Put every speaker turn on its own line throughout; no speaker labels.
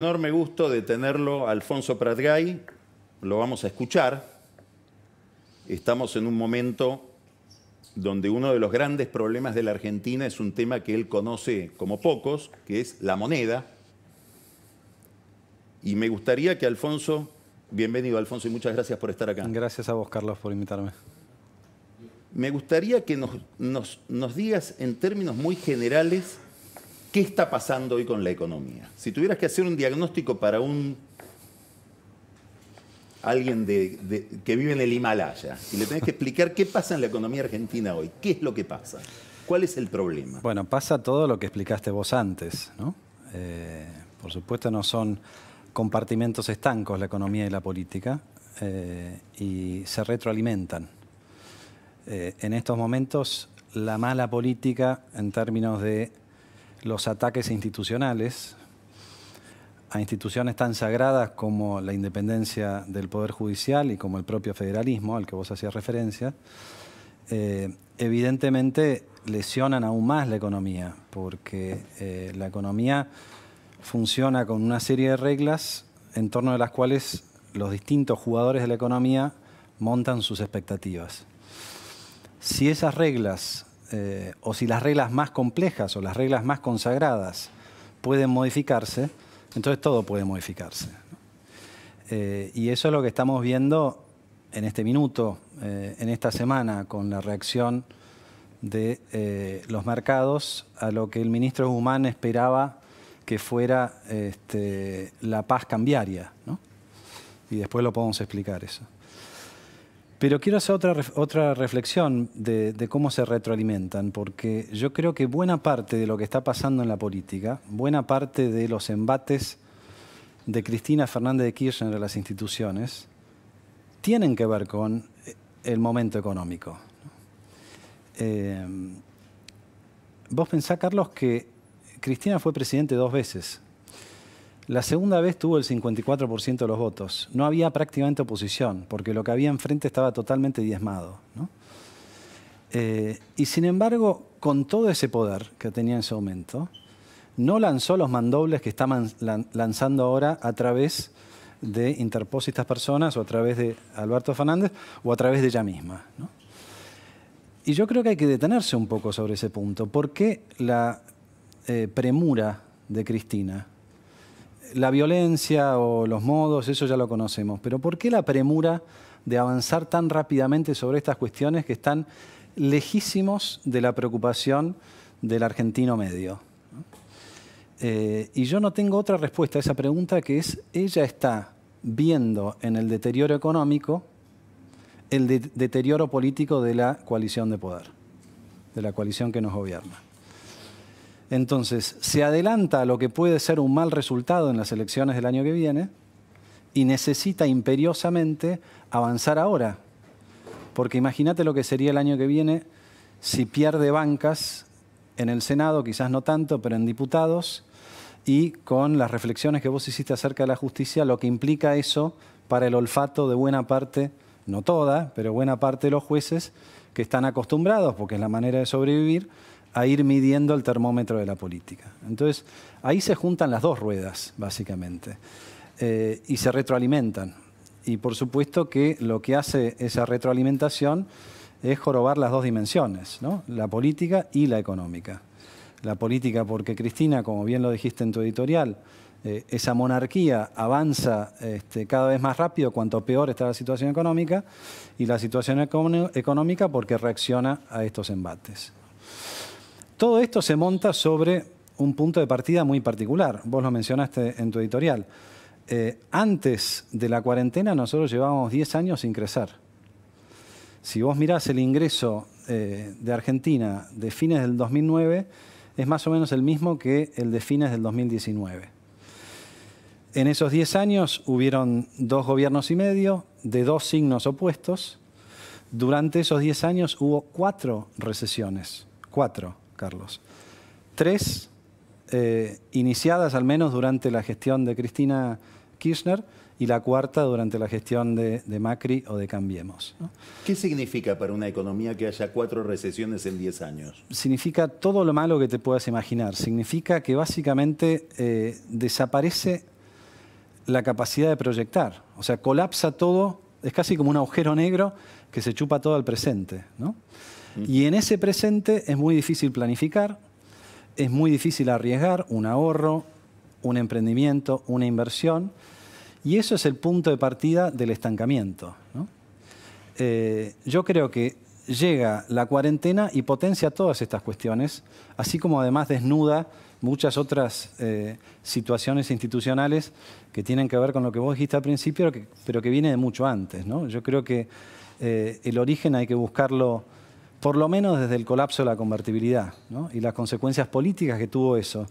Enorme gusto de tenerlo, Alfonso Pratgay. Lo vamos a escuchar. Estamos en un momento donde uno de los grandes problemas de la Argentina es un tema que él conoce como pocos, que es la moneda. Y me gustaría que Alfonso, bienvenido Alfonso y muchas gracias por estar acá.
Gracias a vos, Carlos, por invitarme.
Me gustaría que nos digas en términos muy generales qué está pasando hoy con la economía. Si tuvieras que hacer un diagnóstico para alguien que vive en el Himalaya y le tenés que explicar qué pasa en la economía argentina hoy, qué es lo que pasa, cuál es el problema.
Bueno, pasa todo lo que explicaste vos antes, ¿no? Por supuesto no son compartimentos estancos la economía y la política y se retroalimentan. En estos momentos la mala política en términos de los ataques institucionales a instituciones tan sagradas como la independencia del Poder Judicial y como el propio federalismo, al que vos hacías referencia, evidentemente lesionan aún más la economía, porque la economía funciona con una serie de reglas en torno de las cuales los distintos jugadores de la economía montan sus expectativas. Si esas reglas o si las reglas más complejas o las reglas más consagradas pueden modificarse, entonces todo puede modificarse, ¿no? Y eso es lo que estamos viendo en este minuto, en esta semana, con la reacción de los mercados a lo que el ministro Guzmán esperaba que fuera la paz cambiaria, ¿no? Y después lo podemos explicar eso. Pero quiero hacer otra reflexión de cómo se retroalimentan, porque yo creo que buena parte de lo que está pasando en la política, buena parte de los embates de Cristina Fernández de Kirchner a las instituciones, tienen que ver con el momento económico. Vos pensás, Carlos, que Cristina fue presidente 2 veces. La segunda vez tuvo el 54% de los votos. No había prácticamente oposición, porque lo que había enfrente estaba totalmente diezmado, ¿no? Y sin embargo, con todo ese poder que tenía en ese momento, no lanzó los mandobles que está lanzando ahora a través de interpósitas personas o a través de Alberto Fernández o a través de ella misma, ¿no? Y yo creo que hay que detenerse un poco sobre ese punto. ¿Por qué la premura de Cristina? La violencia o los modos, eso ya lo conocemos, pero ¿por qué la premura de avanzar tan rápidamente sobre estas cuestiones que están lejísimos de la preocupación del argentino medio? Y yo no tengo otra respuesta a esa pregunta, que es, ella está viendo en el deterioro económico el deterioro político de la coalición de poder, de la coalición que nos gobierna. Entonces, se adelanta a lo que puede ser un mal resultado en las elecciones del año que viene y necesita imperiosamente avanzar ahora. Porque imagínate lo que sería el año que viene si pierde bancas en el Senado, quizás no tanto, pero en diputados, y con las reflexiones que vos hiciste acerca de la justicia, lo que implica eso para el olfato de buena parte, no toda, pero buena parte de los jueces que están acostumbrados, porque es la manera de sobrevivir, a ir midiendo el termómetro de la política. Entonces, ahí se juntan las dos ruedas, básicamente, y se retroalimentan. Y por supuesto que lo que hace esa retroalimentación es jorobar las dos dimensiones, ¿no? La política y la económica. La política porque Cristina, como bien lo dijiste en tu editorial, esa monarquía avanza cada vez más rápido cuanto peor está la situación económica, y la situación económica porque reacciona a estos embates. Todo esto se monta sobre un punto de partida muy particular. Vos lo mencionaste en tu editorial. Antes de la cuarentena nosotros llevábamos 10 años sin crecer. Si vos mirás el ingreso de Argentina de fines del 2009, es más o menos el mismo que el de fines del 2019. En esos 10 años hubieron 2 gobiernos y medio de 2 signos opuestos. Durante esos 10 años hubo 4 recesiones. 4. Carlos. 3 iniciadas al menos durante la gestión de Cristina Kirchner y la 4ª durante la gestión de Macri o de Cambiemos, ¿no?
¿Qué significa para una economía que haya 4 recesiones en 10 años?
Significa todo lo malo que te puedas imaginar. Significa que básicamente desaparece la capacidad de proyectar. O sea, colapsa todo, es casi como un agujero negro que se chupa todo al presente, ¿no? Y en ese presente es muy difícil planificar, es muy difícil arriesgar un ahorro, un emprendimiento, una inversión, y eso es el punto de partida del estancamiento, ¿no? Yo creo que llega la cuarentena y potencia todas estas cuestiones, así como además desnuda muchas otras situaciones institucionales que tienen que ver con lo que vos dijiste al principio, pero que viene de mucho antes, ¿no? Yo creo que el origen hay que buscarlo por lo menos desde el colapso de la convertibilidad, ¿no? Y las consecuencias políticas que tuvo eso,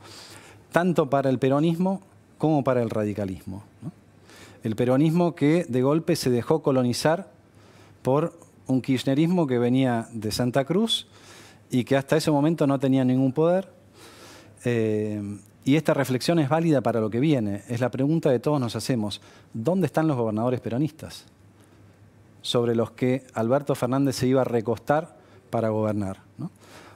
tanto para el peronismo como para el radicalismo, ¿no? El peronismo que de golpe se dejó colonizar por un kirchnerismo que venía de Santa Cruz y que hasta ese momento no tenía ningún poder. Y esta reflexión es válida para lo que viene. Es la pregunta que todos nos hacemos. ¿Dónde están los gobernadores peronistas? Sobre los que Alberto Fernández se iba a recostar para gobernar, ¿no?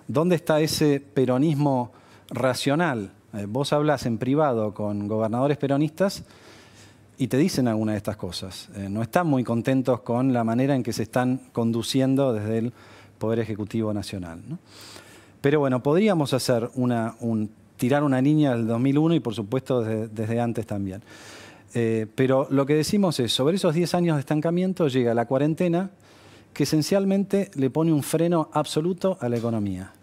¿Dónde está ese peronismo racional? Vos hablas en privado con gobernadores peronistas y te dicen alguna de estas cosas. No están muy contentos con la manera en que se están conduciendo desde el Poder Ejecutivo Nacional, ¿no? Pero bueno, podríamos hacer tirar una línea del 2001 y por supuesto desde antes también. Pero lo que decimos es, sobre esos 10 años de estancamiento llega la cuarentena que esencialmente le pone un freno absoluto a la economía.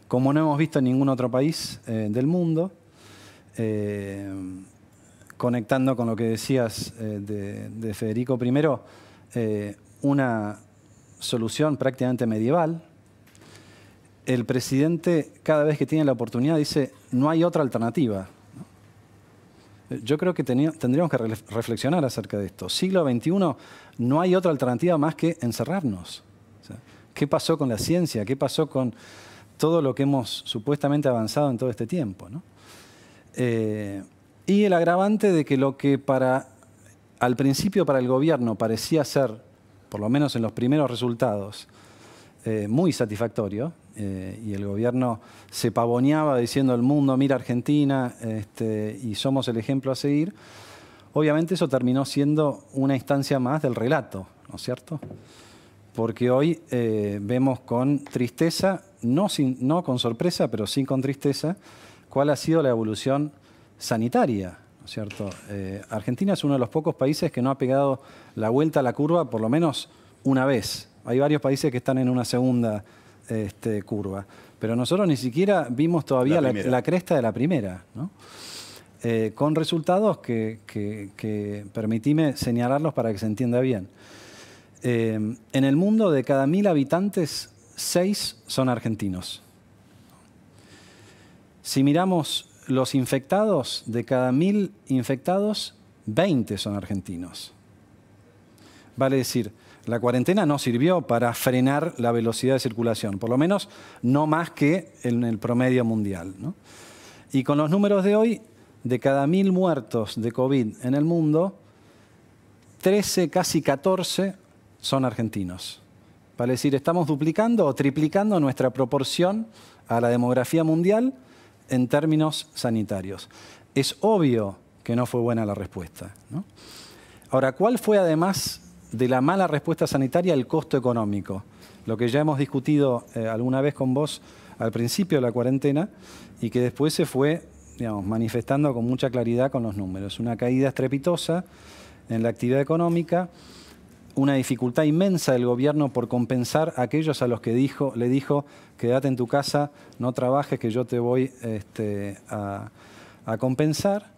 Como no hemos visto en ningún otro país del mundo, conectando con lo que decías de Federico I, una solución prácticamente medieval. El presidente, cada vez que tiene la oportunidad, dice, no hay otra alternativa. Yo creo que tendríamos que reflexionar acerca de esto. Siglo XXI, no hay otra alternativa más que encerrarnos. O sea, ¿qué pasó con la ciencia? ¿Qué pasó con todo lo que hemos supuestamente avanzado en todo este tiempo, ¿no? Y el agravante de que lo que al principio para el gobierno parecía ser, por lo menos en los primeros resultados, muy satisfactorio, y el gobierno se pavoneaba diciendo el mundo mira Argentina y somos el ejemplo a seguir, obviamente eso terminó siendo una instancia más del relato, ¿no es cierto? Porque hoy vemos con tristeza, no con sorpresa, pero sí con tristeza, cuál ha sido la evolución sanitaria, ¿no es cierto? Argentina es uno de los pocos países que no ha pegado la vuelta a la curva por lo menos una vez. Hay varios países que están en una segunda curva, pero nosotros ni siquiera vimos todavía la cresta de la primera, ¿no? Con resultados que permitime señalarlos para que se entienda bien. En el mundo, de cada 1000 habitantes, 6 son argentinos. Si miramos los infectados, de cada 1000 infectados, 20 son argentinos. Vale decir, la cuarentena no sirvió para frenar la velocidad de circulación, por lo menos no más que en el promedio mundial, ¿no? Y con los números de hoy, de cada 1000 muertos de COVID en el mundo, 13, casi 14 son argentinos. Vale decir, estamos duplicando o triplicando nuestra proporción a la demografía mundial en términos sanitarios. Es obvio que no fue buena la respuesta, ¿no? Ahora, ¿cuál fue además de la mala respuesta sanitaria el costo económico? Lo que ya hemos discutido alguna vez con vos al principio de la cuarentena y que después se fue, digamos, manifestando con mucha claridad con los números. Una caída estrepitosa en la actividad económica, una dificultad inmensa del gobierno por compensar a aquellos a los que le dijo quédate en tu casa, no trabajes, que yo te voy a compensar.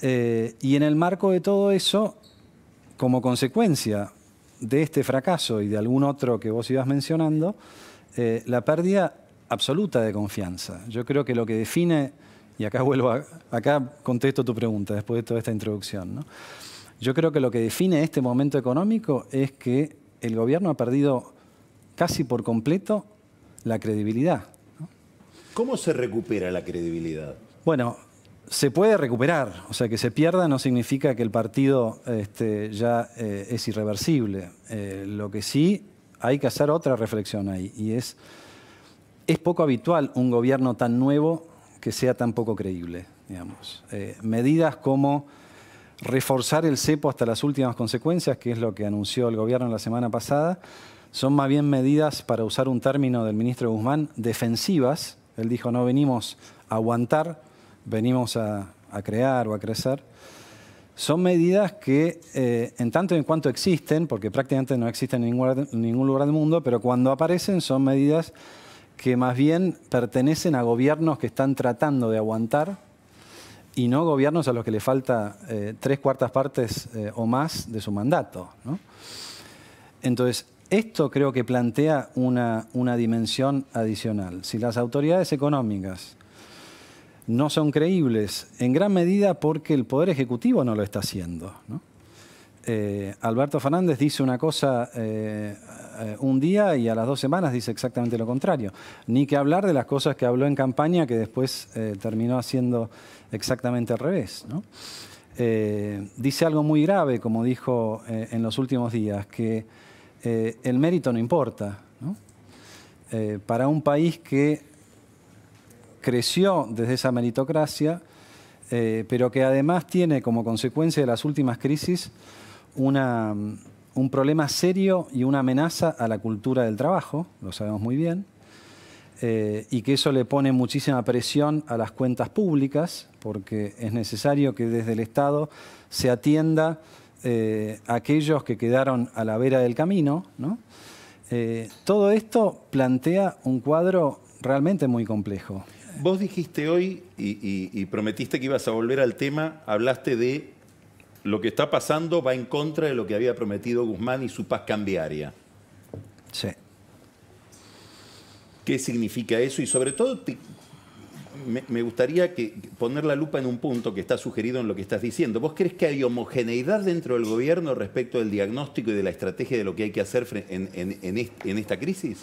Y en el marco de todo eso, como consecuencia de este fracaso y de algún otro que vos ibas mencionando, la pérdida absoluta de confianza. Yo creo que lo que define, y acá acá contesto tu pregunta después de toda esta introducción, ¿no? Yo creo que lo que define este momento económico es que el gobierno ha perdido casi por completo la credibilidad, ¿no?
¿Cómo se recupera la credibilidad?
Bueno, se puede recuperar, o sea, que se pierda no significa que el partido ya es irreversible. Lo que sí hay que hacer otra reflexión ahí, y es poco habitual un gobierno tan nuevo que sea tan poco creíble. digamos. Medidas como reforzar el cepo hasta las últimas consecuencias, que es lo que anunció el gobierno la semana pasada, son más bien medidas, para usar un término del ministro Guzmán, defensivas. Él dijo, no venimos a aguantar, venimos a crear o a crecer. Son medidas que, en tanto y en cuanto existen, porque prácticamente no existen en ningún lugar del mundo, pero cuando aparecen son medidas que más bien pertenecen a gobiernos que están tratando de aguantar y no gobiernos a los que le falta 3/4 partes o más de su mandato, ¿no? Entonces, esto creo que plantea una dimensión adicional. Si las autoridades económicas no son creíbles, en gran medida porque el Poder Ejecutivo no lo está haciendo, ¿no? Alberto Fernández dice una cosa un día y a las 2 semanas dice exactamente lo contrario. Ni que hablar de las cosas que habló en campaña que después terminó haciendo exactamente al revés, ¿no? Dice algo muy grave, como dijo en los últimos días, que el mérito no importa, ¿no? Para un país que creció desde esa meritocracia, pero que además tiene como consecuencia de las últimas crisis un problema serio y una amenaza a la cultura del trabajo, lo sabemos muy bien, y que eso le pone muchísima presión a las cuentas públicas, porque es necesario que desde el Estado se atienda a aquellos que quedaron a la vera del camino, ¿no? Todo esto plantea un cuadro realmente muy complejo.
Vos dijiste hoy, y prometiste que ibas a volver al tema, hablaste de lo que está pasando va en contra de lo que había prometido Guzmán y su paz cambiaria.
Sí.
¿Qué significa eso? Y sobre todo, me gustaría poner la lupa en un punto que está sugerido en lo que estás diciendo. ¿Vos crees que hay homogeneidad dentro del gobierno respecto del diagnóstico y de la estrategia de lo que hay que hacer en esta crisis?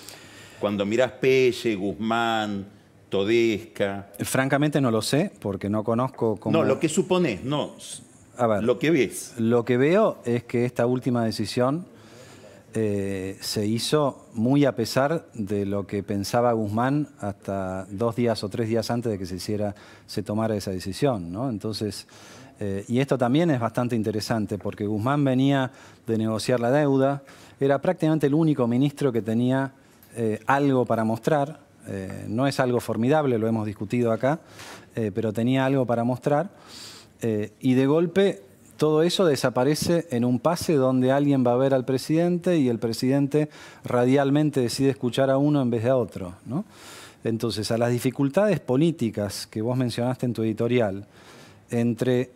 Cuando mirás Pelle, Guzmán, Todesca.
Francamente no lo sé, porque no conozco cómo...
No, lo que suponés, no.
A ver,
lo que ves.
Lo que veo es que esta última decisión se hizo muy a pesar de lo que pensaba Guzmán hasta 2 días o 3 días antes de que se tomara esa decisión, ¿no? Entonces, y esto también es bastante interesante, porque Guzmán venía de negociar la deuda, era prácticamente el único ministro que tenía algo para mostrar. No es algo formidable, lo hemos discutido acá, pero tenía algo para mostrar. Y de golpe todo eso desaparece en un pase donde alguien va a ver al presidente y el presidente radialmente decide escuchar a uno en vez de a otro, ¿no? Entonces, a las dificultades políticas que vos mencionaste en tu editorial, entre,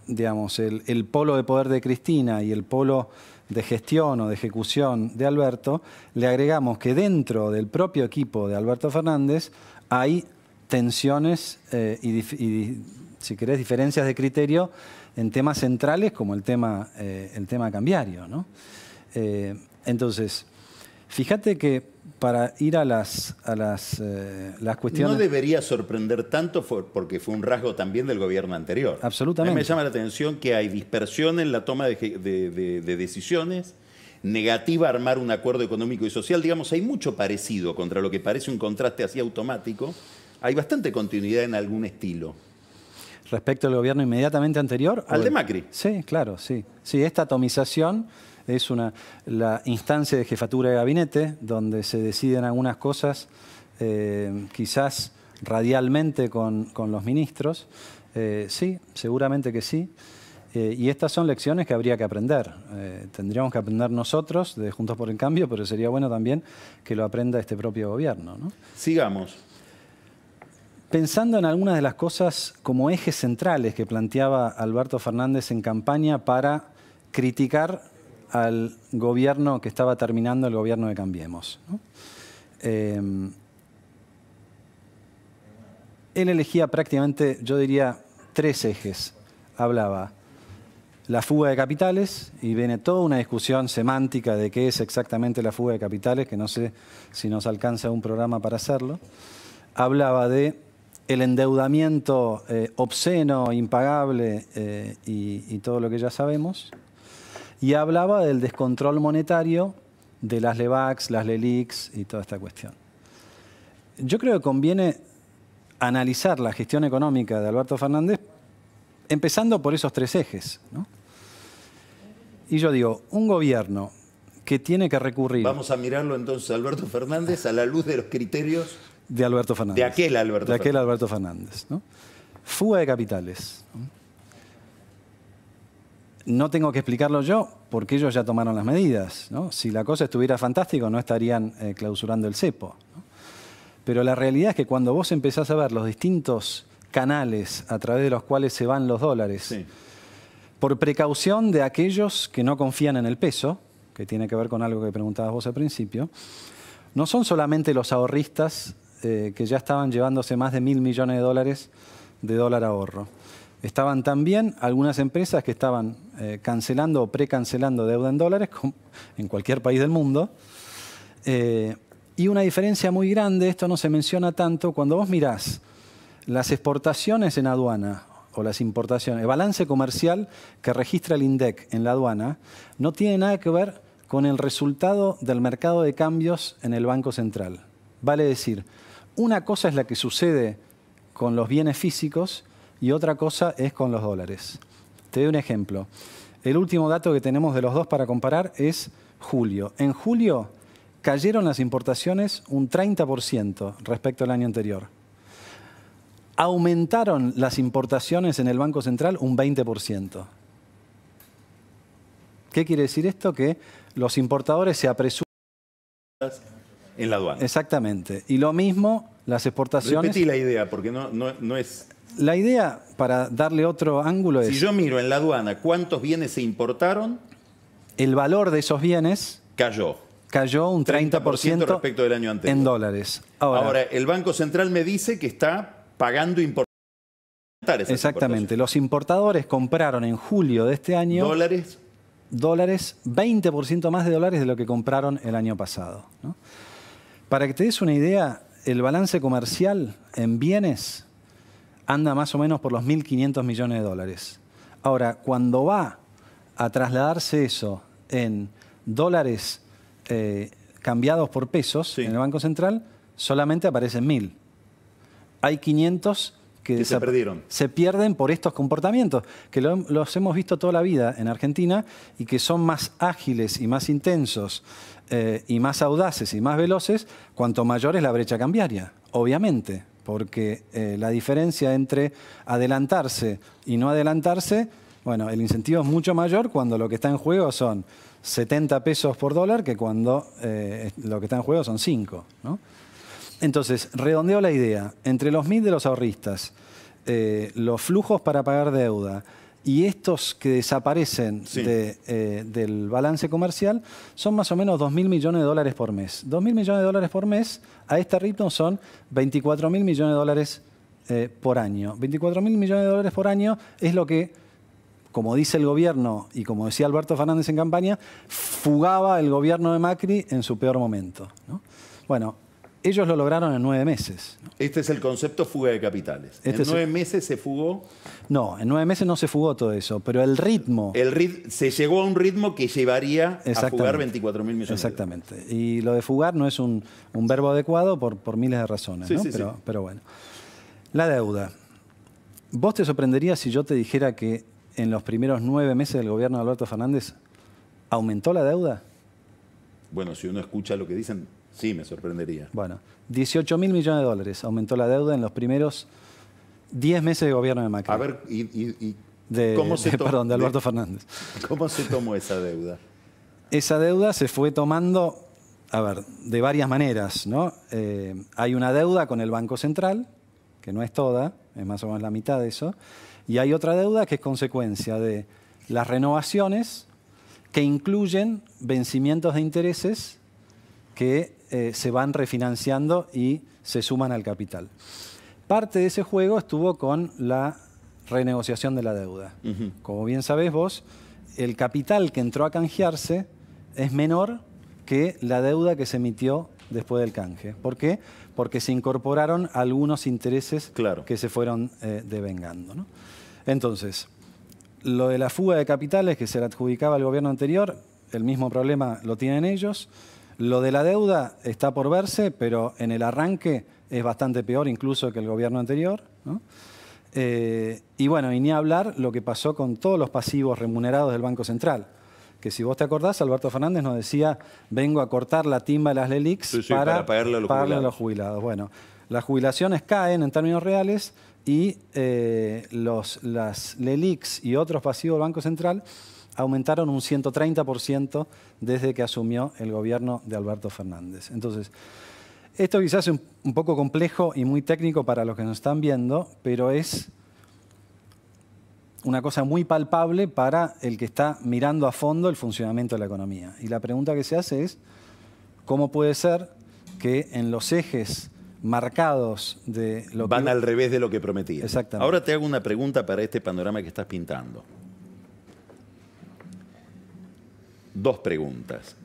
digamos, el polo de poder de Cristina y el polo de gestión o de ejecución de Alberto, le agregamos que dentro del propio equipo de Alberto Fernández hay tensiones y si querés, diferencias de criterio en temas centrales como el tema cambiario, ¿no? Entonces, fíjate que para ir a las cuestiones...
No debería sorprender tanto porque fue un rasgo también del gobierno anterior.
Absolutamente.
A mí me llama la atención que hay dispersión en la toma de decisiones, negativa a armar un acuerdo económico y social. Digamos, hay mucho parecido contra lo que parece un contraste así automático. Hay bastante continuidad en algún estilo.
¿Respecto al gobierno inmediatamente anterior?
Al de Macri.
Sí, claro, sí. Sí, esta atomización es la instancia de jefatura de gabinete, donde se deciden algunas cosas, quizás radialmente con los ministros. Sí, seguramente que sí. Y estas son lecciones que habría que aprender. Tendríamos que aprender nosotros, de Juntos por el Cambio, pero sería bueno también que lo aprenda este propio gobierno, ¿no?
Sigamos.
Pensando en algunas de las cosas como ejes centrales que planteaba Alberto Fernández en campaña para criticar al gobierno que estaba terminando, el gobierno de Cambiemos, ¿no? Él elegía prácticamente, yo diría, 3 ejes. Hablaba la fuga de capitales, y viene toda una discusión semántica de qué es exactamente la fuga de capitales, que no sé si nos alcanza un programa para hacerlo. Hablaba de el endeudamiento obsceno, impagable y todo lo que ya sabemos. Y hablaba del descontrol monetario, de las LEVAX, las LELIQs y toda esta cuestión. Yo creo que conviene analizar la gestión económica de Alberto Fernández empezando por esos 3 ejes, ¿no? Y yo digo, un gobierno que tiene que recurrir...
Vamos a mirarlo entonces, Alberto Fernández, a la luz de los criterios...
De Alberto Fernández.
De aquel Alberto
Fernández. De aquel
Fernández.
Alberto Fernández, ¿no? Fuga de capitales, ¿no? No tengo que explicarlo yo, porque ellos ya tomaron las medidas, ¿no? Si la cosa estuviera fantástica, no estarían clausurando el cepo, ¿no? Pero la realidad es que cuando vos empezás a ver los distintos canales a través de los cuales se van los dólares,
Sí.
por precaución de aquellos que no confían en el peso, que tiene que ver con algo que preguntabas vos al principio, no son solamente los ahorristas que ya estaban llevándose más de 1.000 millones de dólares de dólar ahorro. Estaban también algunas empresas que estaban cancelando o precancelando deuda en dólares en cualquier país del mundo. Y una diferencia muy grande, esto no se menciona tanto, cuando vos mirás las exportaciones en aduana o las importaciones, el balance comercial que registra el INDEC en la aduana, no tiene nada que ver con el resultado del mercado de cambios en el Banco Central. Vale decir, una cosa es la que sucede con los bienes físicos y otra cosa es con los dólares. Te doy un ejemplo. El último dato que tenemos de los dos para comparar es julio. En julio cayeron las importaciones un 30% respecto al año anterior. Aumentaron las importaciones en el Banco Central un 20%. ¿Qué quiere decir esto? Que los importadores se apresuran.
En la aduana.
Exactamente. Y lo mismo las exportaciones.
Repetí la idea, porque no es...
La idea, para darle otro ángulo, es...
Si yo miro en la aduana cuántos bienes se importaron,
el valor de esos bienes
cayó
un 30%
respecto del año anterior.
en dólares.
Ahora, el Banco Central me dice que está pagando importaciones.
Exactamente. Los importadores compraron en julio de este año... Dólares, 20% más de dólares de lo que compraron el año pasado, ¿no? Para que te des una idea, el balance comercial en bienes anda más o menos por los 1.500 millones de dólares. Ahora, cuando va a trasladarse eso en dólares cambiados por pesos, sí, en el Banco Central, solamente aparecen 1.000. Hay 500 que se pierden por estos comportamientos, que los hemos visto toda la vida en Argentina y que son más ágiles y más intensos y más audaces y más veloces cuanto mayor es la brecha cambiaria, obviamente, porque la diferencia entre adelantarse y no adelantarse, bueno, el incentivo es mucho mayor cuando lo que está en juego son 70 pesos por dólar que cuando lo que está en juego son 5, ¿no? Entonces, redondeo la idea. Entre los 1.000 de los ahorristas, los flujos para pagar deuda y estos que desaparecen, sí, del balance comercial, son más o menos 2.000 millones de dólares por mes. 2.000 millones de dólares por mes, a este ritmo son 24.000 millones de dólares por año. 24.000 millones de dólares por año es lo que, como dice el gobierno y como decía Alberto Fernández en campaña, fugaba el gobierno de Macri en su peor momento, ¿no? Bueno, ellos lo lograron en 9 meses.
Este es el concepto fuga de capitales. ¿En 9 meses se fugó?
No, en 9 meses no se fugó todo eso, pero el ritmo...
Se llegó a un ritmo que llevaría a fugar 24.000 millones.
Exactamente. Y lo de fugar no es un verbo adecuado por miles de razones,
sí,
¿no?
Sí,
pero bueno. La deuda. ¿Vos te sorprenderías si yo te dijera que en los primeros 9 meses del gobierno de Alberto Fernández aumentó la deuda?
Bueno, si uno escucha lo que dicen... Sí, me sorprendería.
Bueno, 18.000 millones de dólares aumentó la deuda en los primeros 10 meses de gobierno de Macri.
A ver,
¿cómo se tomó? De Alberto Fernández.
¿Cómo se tomó esa deuda?
Esa deuda se fue tomando, a ver, de varias maneras, ¿no? Hay una deuda con el Banco Central, que no es toda, es más o menos la mitad de eso, y hay otra deuda que es consecuencia de las renovaciones que incluyen vencimientos de intereses que se van refinanciando y se suman al capital. Parte de ese juego estuvo con la renegociación de la deuda. Como bien sabés vos, el capital que entró a canjearse es menor que la deuda que se emitió después del canje. ¿Por qué? Porque se incorporaron algunos intereses, claro, que se fueron devengando, ¿no? Entonces, lo de la fuga de capitales que se le adjudicaba al gobierno anterior, el mismo problema lo tienen ellos. Lo de la deuda está por verse, pero en el arranque es bastante peor incluso que el gobierno anterior, ¿no? Y bueno, y ni hablar lo que pasó con todos los pasivos remunerados del Banco Central. Que si vos te acordás, Alberto Fernández nos decía, vengo a cortar la timba de las LELIQs para pagarle a los jubilados. Bueno, las jubilaciones caen en términos reales y las LELIQs y otros pasivos del Banco Central aumentaron un 130% desde que asumió el gobierno de Alberto Fernández. Entonces, esto quizás es un poco complejo y muy técnico para los que nos están viendo, pero es una cosa muy palpable para el que está mirando a fondo el funcionamiento de la economía. Y la pregunta que se hace es, ¿cómo puede ser que en los ejes marcados de lo
van al revés de lo que prometían?
Exactamente.
Ahora te hago una pregunta para este panorama que estás pintando. Dos preguntas.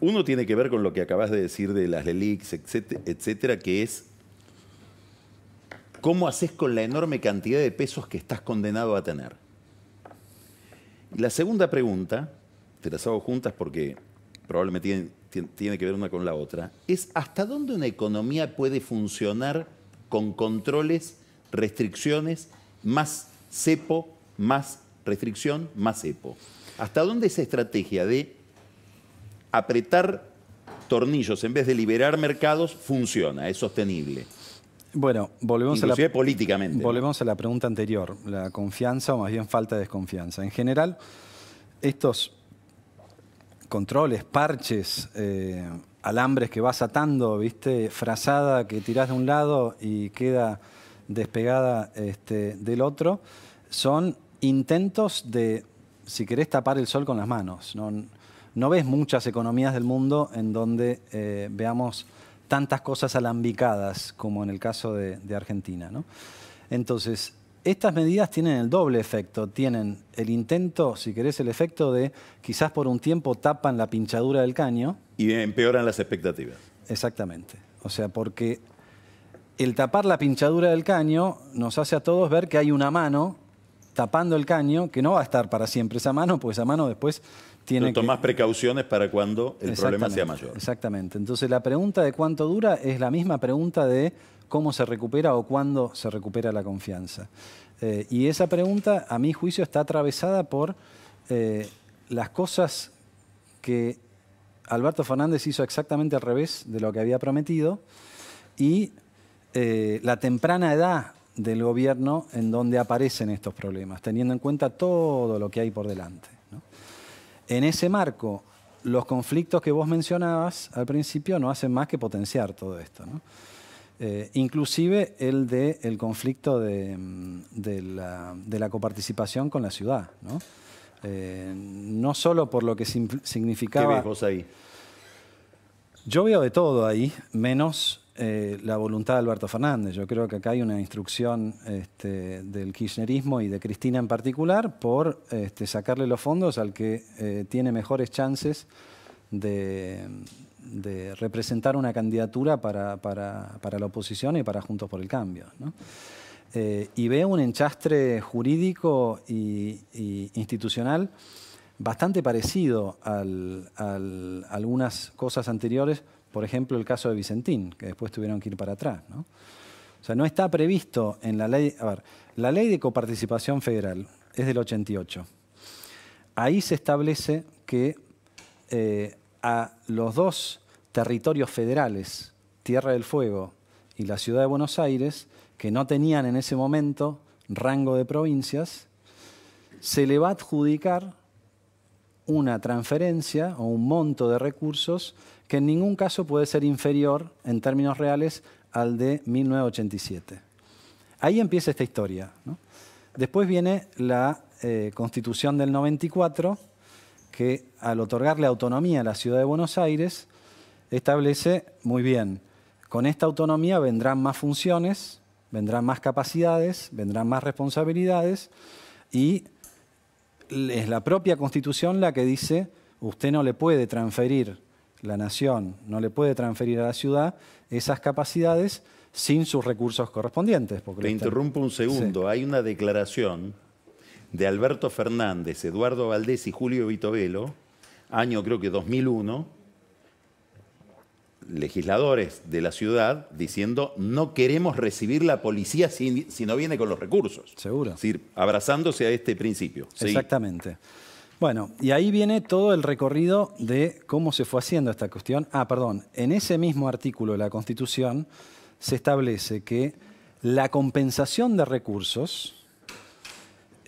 Uno tiene que ver con lo que acabas de decir de las LELIQs, etcétera, que es ¿cómo haces con la enorme cantidad de pesos que estás condenado a tener? Y la segunda pregunta, te las hago juntas porque probablemente tiene que ver una con la otra, es ¿hasta dónde una economía puede funcionar con controles, restricciones, más cepo, más restricción, más cepo? ¿Hasta dónde esa estrategia de apretar tornillos en vez de liberar mercados funciona, es sostenible?
Bueno,
inclusive políticamente.
Volvemos a la pregunta anterior, la confianza o más bien falta de desconfianza. En general, estos controles, parches, alambres que vas atando, ¿viste? Frazada que tirás de un lado y queda despegada del otro, son intentos de, si querés, tapar el sol con las manos. No ves muchas economías del mundo en donde veamos tantas cosas alambicadas como en el caso de Argentina, ¿no? Entonces, estas medidas tienen el doble efecto. Tienen el intento, si querés, el efecto de quizás por un tiempo tapan la pinchadura del caño.
Y empeoran las expectativas.
Exactamente. O sea, porque el tapar la pinchadura del caño nos hace a todos ver que hay una mano tapando el caño que no va a estar para siempre esa mano, porque esa mano después tiene que
tomar precauciones para cuando el problema sea mayor.
Exactamente. Entonces la pregunta de cuánto dura es la misma pregunta de cómo se recupera o cuándo se recupera la confianza. Y esa pregunta, a mi juicio, está atravesada por las cosas que Alberto Fernández hizo exactamente al revés de lo que había prometido y la temprana edad del gobierno en donde aparecen estos problemas, teniendo en cuenta todo lo que hay por delante, ¿no? En ese marco, los conflictos que vos mencionabas al principio no hacen más que potenciar todo esto, ¿no? Inclusive el conflicto de la coparticipación con la ciudad, ¿no? No solo por lo que significaba...
¿Qué ves vos ahí?
Yo veo de todo ahí, menos la voluntad de Alberto Fernández. Yo creo que acá hay una instrucción del kirchnerismo y de Cristina en particular por sacarle los fondos al que tiene mejores chances de representar una candidatura para la oposición y para Juntos por el Cambio, ¿no? Y veo un enchastre jurídico y institucional bastante parecido a algunas cosas anteriores, por ejemplo el caso de Vicentín, que después tuvieron que ir para atrás, ¿no? O sea, no está previsto en la ley... A ver, la ley de coparticipación federal es del 88. Ahí se establece que a los dos territorios federales, Tierra del Fuego y la Ciudad de Buenos Aires, que no tenían en ese momento rango de provincias, se le va a adjudicar una transferencia o un monto de recursos que en ningún caso puede ser inferior en términos reales al de 1987. Ahí empieza esta historia, ¿no? Después viene la Constitución del 94, que al otorgarle autonomía a la Ciudad de Buenos Aires, establece, muy bien, con esta autonomía vendrán más funciones, vendrán más capacidades, vendrán más responsabilidades y es la propia Constitución la que dice usted no le puede transferir, la nación no le puede transferir a la ciudad esas capacidades sin sus recursos correspondientes.
Te interrumpo un segundo. Sí. Hay una declaración de Alberto Fernández, Eduardo Valdés y Julio Vitovelo, año creo que 2001, legisladores de la ciudad diciendo no queremos recibir la policía si no viene con los recursos.
Seguro.
Es decir, abrazándose a este principio. ¿Sí?
Exactamente. Bueno, y ahí viene todo el recorrido de cómo se fue haciendo esta cuestión. En ese mismo artículo de la Constitución se establece que la compensación de recursos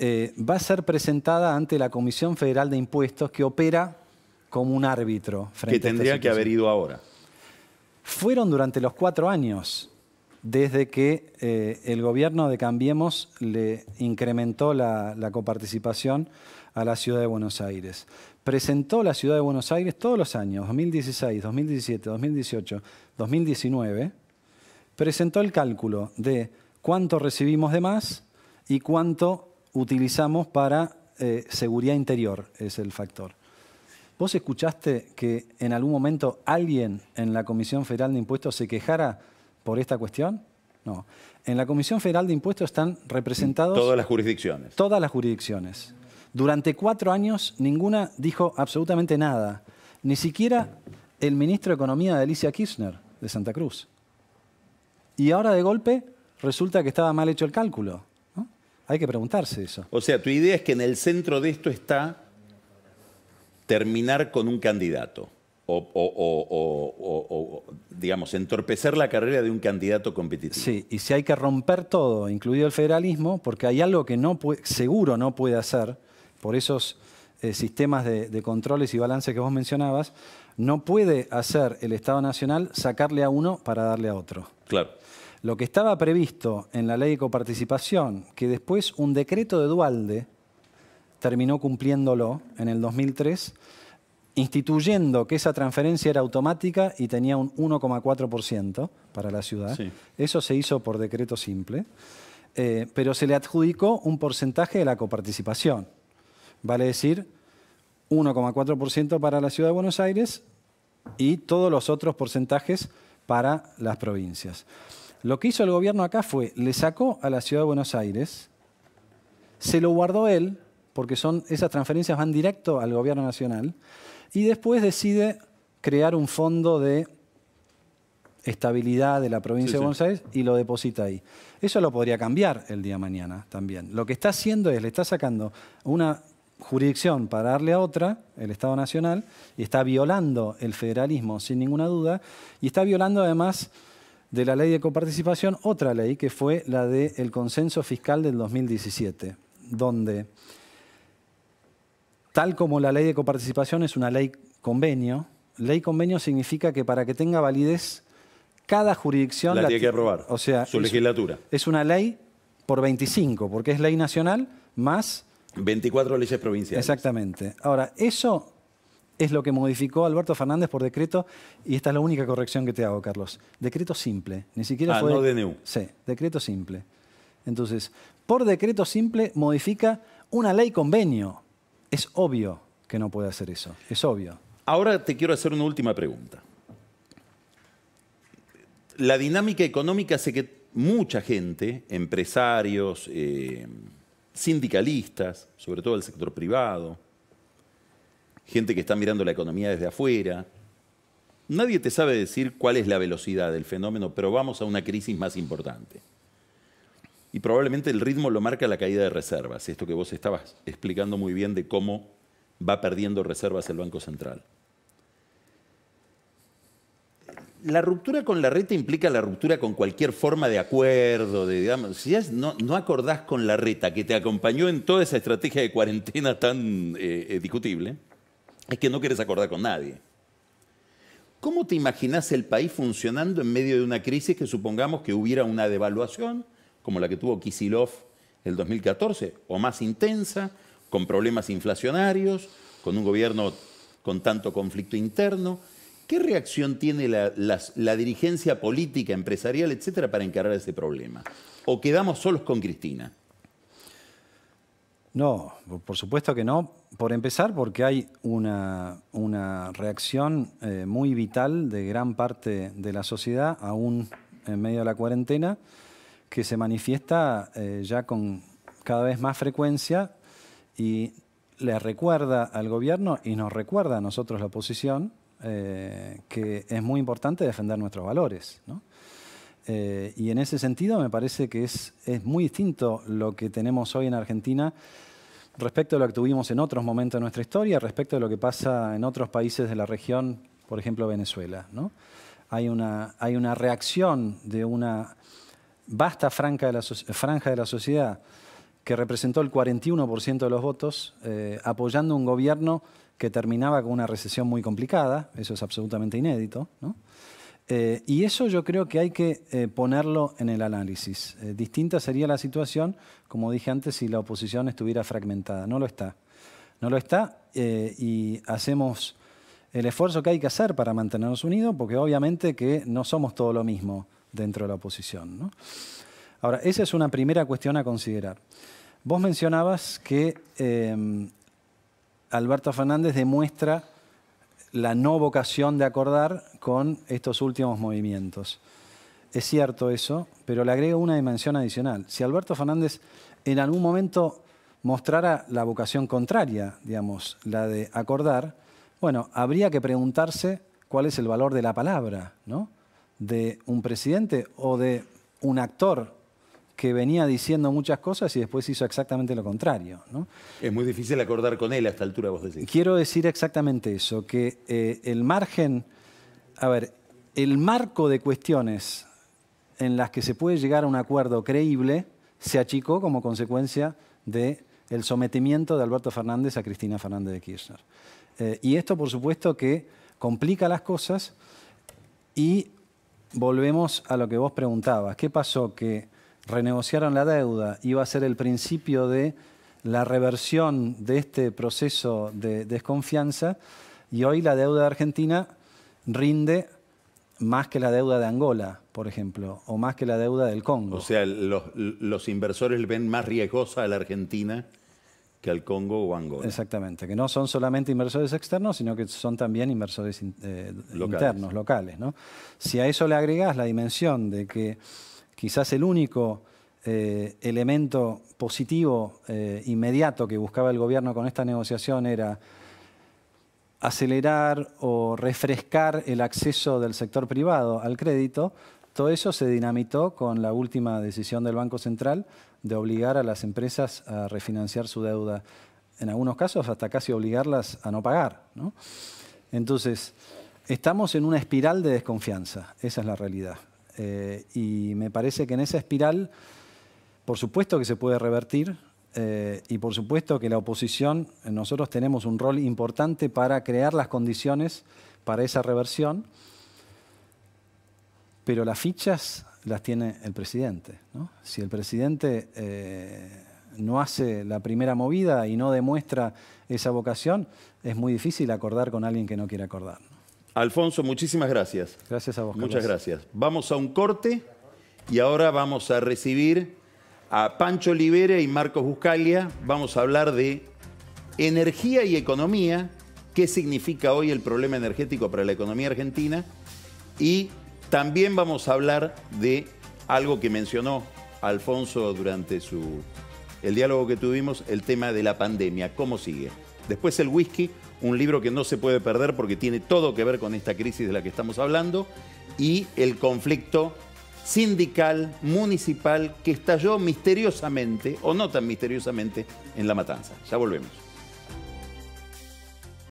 va a ser presentada ante la Comisión Federal de Impuestos, que opera como un árbitro frente a esta
tendría que haber ido ahora.
Fueron durante los 4 años, desde que el gobierno de Cambiemos le incrementó la coparticipación a la Ciudad de Buenos Aires. Presentó la Ciudad de Buenos Aires todos los años, 2016, 2017, 2018, 2019, presentó el cálculo de cuánto recibimos de más y cuánto utilizamos para seguridad interior, es el factor. ¿Vos escuchaste que en algún momento alguien en la Comisión Federal de Impuestos se quejara por esta cuestión? No. En la Comisión Federal de Impuestos están representados...
Todas las jurisdicciones.
Todas las jurisdicciones. Durante 4 años ninguna dijo absolutamente nada. Ni siquiera el ministro de Economía de Alicia Kirchner, de Santa Cruz. Y ahora de golpe resulta que estaba mal hecho el cálculo, ¿no? Hay que preguntarse eso.
O sea, tu idea es que en el centro de esto está terminar con un candidato o digamos, entorpecer la carrera de un candidato competitivo.
Sí, y si hay que romper todo, incluido el federalismo, porque hay algo que seguro no puede hacer, por esos sistemas de controles y balances que vos mencionabas, no puede hacer el Estado Nacional sacarle a uno para darle a otro.
Claro.
Lo que estaba previsto en la ley de coparticipación, que después un decreto de Duhalde terminó cumpliéndolo en el 2003, instituyendo que esa transferencia era automática y tenía un 1,4% para la ciudad. Sí. Eso se hizo por decreto simple, pero se le adjudicó un porcentaje de la coparticipación. Vale decir, 1,4% para la Ciudad de Buenos Aires y todos los otros porcentajes para las provincias. Lo que hizo el gobierno acá fue, le sacó a la Ciudad de Buenos Aires, se lo guardó él, porque esas transferencias van directo al gobierno nacional, y después decide crear un fondo de estabilidad de la provincia de Buenos Aires y lo deposita ahí. Eso lo podría cambiar el día de mañana también. Lo que está haciendo es, le está sacando una jurisdicción para darle a otra, el Estado Nacional, y está violando el federalismo sin ninguna duda, y está violando además de la ley de coparticipación otra ley que fue la del consenso fiscal del 2017, donde tal como la ley de coparticipación es una ley convenio significa que para que tenga validez, cada jurisdicción
la tiene que aprobar,
o sea,
su legislatura.
Es una ley por 25, porque es ley nacional más
24 leyes provinciales.
Exactamente. Ahora, eso es lo que modificó Alberto Fernández por decreto, y esta es la única corrección que te hago, Carlos. Decreto simple, ni siquiera fue...
no DNU.
Sí, decreto simple. Entonces, por decreto simple modifica una ley convenio. Es obvio que no puede hacer eso, es obvio.
Ahora te quiero hacer una última pregunta. La dinámica económica hace que mucha gente, empresarios, sindicalistas, sobre todo el sector privado, gente que está mirando la economía desde afuera, nadie te sabe decir cuál es la velocidad del fenómeno, pero vamos a una crisis más importante. Y probablemente el ritmo lo marca la caída de reservas, esto que vos estabas explicando muy bien de cómo va perdiendo reservas el Banco Central. La ruptura con la reta implica la ruptura con cualquier forma de acuerdo, digamos. Si ya no acordás con la reta que te acompañó en toda esa estrategia de cuarentena tan discutible, es que no querés acordar con nadie. ¿Cómo te imaginás el país funcionando en medio de una crisis que supongamos que hubiera una devaluación, como la que tuvo Kicillof el 2014, o más intensa, con problemas inflacionarios, con un gobierno con tanto conflicto interno? ¿Qué reacción tiene la dirigencia política, empresarial, etcétera, para encarar ese problema? ¿O quedamos solos con Cristina?
No, por supuesto que no. Por empezar, porque hay una reacción muy vital de gran parte de la sociedad, aún en medio de la cuarentena, que se manifiesta ya con cada vez más frecuencia y le recuerda al gobierno y nos recuerda a nosotros la oposición que es muy importante defender nuestros valores, ¿no? Y en ese sentido me parece que es muy distinto lo que tenemos hoy en Argentina respecto a lo que tuvimos en otros momentos de nuestra historia, respecto a lo que pasa en otros países de la región, por ejemplo Venezuela, ¿no? Hay una reacción de una vasta franja de la sociedad que representó el 41% de los votos, apoyando un gobierno que terminaba con una recesión muy complicada. Eso es absolutamente inédito, ¿no? Y eso yo creo que hay que ponerlo en el análisis. Distinta sería la situación, como dije antes, si la oposición estuviera fragmentada. No lo está. No lo está y hacemos el esfuerzo que hay que hacer para mantenernos unidos, porque obviamente que no somos todo lo mismo dentro de la oposición, ¿no? Ahora, esa es una primera cuestión a considerar. Vos mencionabas que Alberto Fernández demuestra la no vocación de acordar con estos últimos movimientos. Es cierto eso, pero le agrego una dimensión adicional. Si Alberto Fernández en algún momento mostrara la vocación contraria, digamos, la de acordar, bueno, habría que preguntarse cuál es el valor de la palabra, ¿no? De un presidente o de un actor que venía diciendo muchas cosas y después hizo exactamente lo contrario, ¿no?
Es muy difícil acordar con él a esta altura, vos decís.
Quiero decir exactamente eso, que el margen, el marco de cuestiones en las que se puede llegar a un acuerdo creíble se achicó como consecuencia del sometimiento de Alberto Fernández a Cristina Fernández de Kirchner. Y esto, por supuesto, que complica las cosas y volvemos a lo que vos preguntabas. ¿Qué pasó? Que renegociaron la deuda, iba a ser el principio de la reversión de este proceso de desconfianza y hoy la deuda de Argentina rinde más que la deuda de Angola, por ejemplo, o más que la deuda del Congo.
O sea, los inversores ven más riesgosa a la Argentina que al Congo o Angola.
Exactamente, que no son solamente inversores externos, sino que son también inversores internos, locales, ¿no? Si a eso le agregás la dimensión de que quizás el único elemento positivo inmediato que buscaba el gobierno con esta negociación era acelerar o refrescar el acceso del sector privado al crédito, todo eso se dinamitó con la última decisión del Banco Central de obligar a las empresas a refinanciar su deuda, en algunos casos hasta casi obligarlas a no pagar, ¿no? Entonces, estamos en una espiral de desconfianza, esa es la realidad. Y me parece que en esa espiral, por supuesto que se puede revertir y por supuesto que la oposición, nosotros tenemos un rol importante para crear las condiciones para esa reversión, pero las fichas las tiene el presidente, ¿no? Si el presidente no hace la primera movida y no demuestra esa vocación, es muy difícil acordar con alguien que no quiere acordar, ¿no?
Alfonso, muchísimas gracias.
Gracias a vos, Carlos.
Muchas gracias. Vamos a un corte y ahora vamos a recibir a Pancho Olivera y Marcos Buscaglia. Vamos a hablar de energía y economía, qué significa hoy el problema energético para la economía argentina, y también vamos a hablar de algo que mencionó Alfonso durante el diálogo que tuvimos, el tema de la pandemia, cómo sigue. Después el whisky, un libro que no se puede perder porque tiene todo que ver con esta crisis de la que estamos hablando, y el conflicto sindical, municipal, que estalló misteriosamente, o no tan misteriosamente, en La Matanza. Ya volvemos.